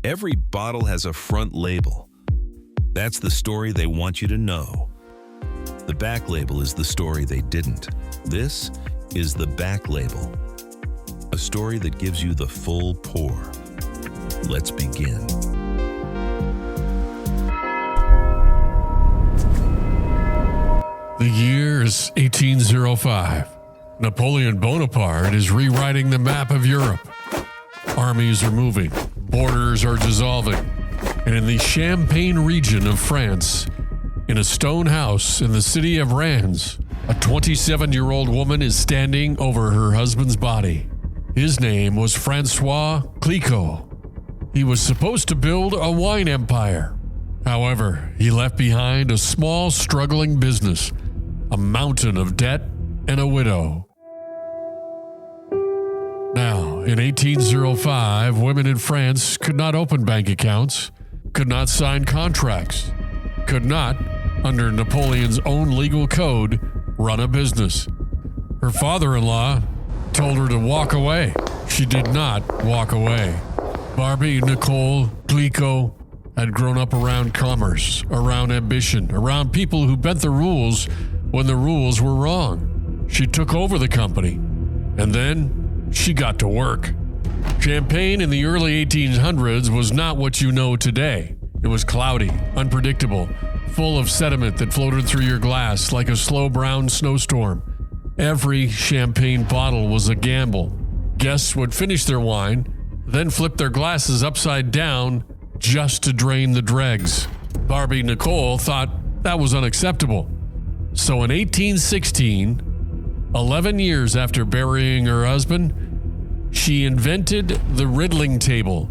Every bottle has a front label. That's the story they want you to know. The back label is the story they didn't. This is the back label, a story that gives you the full pour. Let's begin. The year is 1805. Napoleon Bonaparte is rewriting the map of Europe. Armies are moving, borders are dissolving, and in the Champagne region of France, in a stone house in the city of Reims, a 27-year-old woman is standing over her husband's body. His name was Francois Clicquot. He was supposed to build a wine empire. However, he left behind a small, struggling business, a mountain of debt, and a widow. Now, in 1805, women in France could not open bank accounts, could not sign contracts, could not, under Napoleon's own legal code, run a business. Her father-in-law told her to walk away. She did not walk away. Barbe-Nicole Clicquot had grown up around commerce, around ambition, around people who bent the rules when the rules were wrong. She took over the company, and then she got to work. Champagne in the early 1800s was not what you know today. It was cloudy, unpredictable, full of sediment that floated through your glass like a slow brown snowstorm. Every champagne bottle was a gamble. Guests would finish their wine, then flip their glasses upside down just to drain the dregs. Barbe-Nicole thought that was unacceptable. So in 1816, 11 years after burying her husband, she invented the riddling table,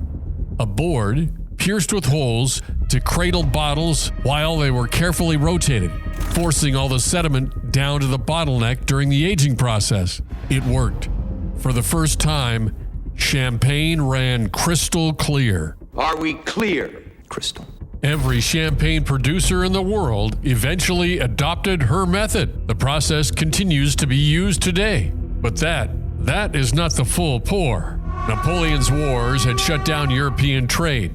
a board pierced with holes to cradle bottles while they were carefully rotated, forcing all the sediment down to the bottleneck during the aging process. It worked. For the first time, champagne ran crystal clear. Are we clear? Crystal. Every champagne producer in the world eventually adopted her method. The process continues to be used today. But that is not the full pour. Napoleon's wars had shut down European trade.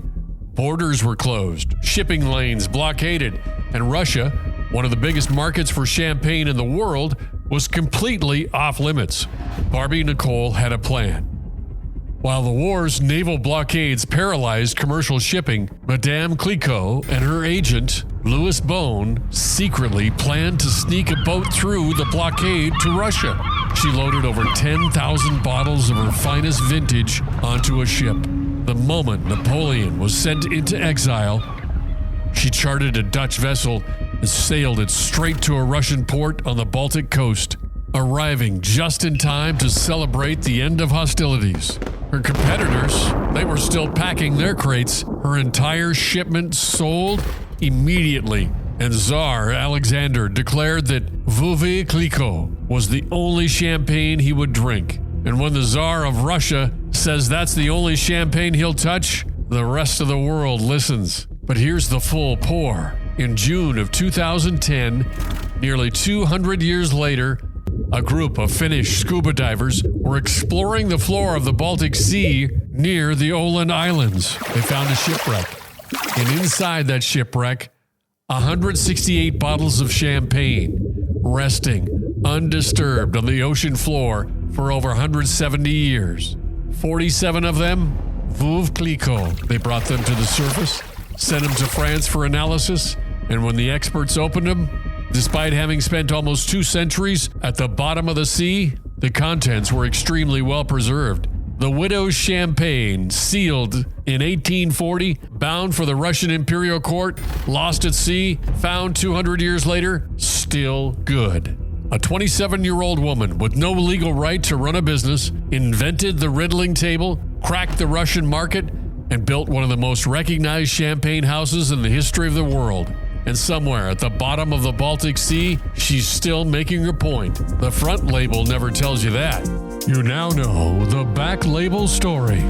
Borders were closed, shipping lanes blockaded, and Russia, one of the biggest markets for champagne in the world, was completely off limits. Barbe-Nicole had a plan. While the war's naval blockades paralyzed commercial shipping, Madame Clicquot and her agent, Louis Bone, secretly planned to sneak a boat through the blockade to Russia. She loaded over 10,000 bottles of her finest vintage onto a ship. The moment Napoleon was sent into exile, she chartered a Dutch vessel and sailed it straight to a Russian port on the Baltic coast, arriving just in time to celebrate the end of hostilities. Her competitors, they were still packing their crates. Her entire shipment sold immediately, and Tsar Alexander declared that Veuve Clicquot was the only champagne he would drink. And when the Tsar of Russia says that's the only champagne he'll touch, the rest of the world listens. But here's the full pour. In June of 2010, nearly 200 years later, a group of Finnish scuba divers were exploring the floor of the Baltic Sea near the Åland Islands. They found a shipwreck. And inside that shipwreck, 168 bottles of champagne, resting undisturbed on the ocean floor for over 170 years. 47 of them, Veuve Clicquot. They brought them to the surface, sent them to France for analysis, and when the experts opened them, despite having spent almost 2 centuries at the bottom of the sea, the contents were extremely well preserved. The widow's champagne, sealed in 1840, bound for the Russian imperial court, lost at sea, found 200 years later, still good. A 27-year-old woman with no legal right to run a business invented the riddling table, cracked the Russian market, and built one of the most recognized champagne houses in the history of the world. And somewhere at the bottom of the Baltic Sea, she's still making her point. The front label never tells you that. You now know the back label story.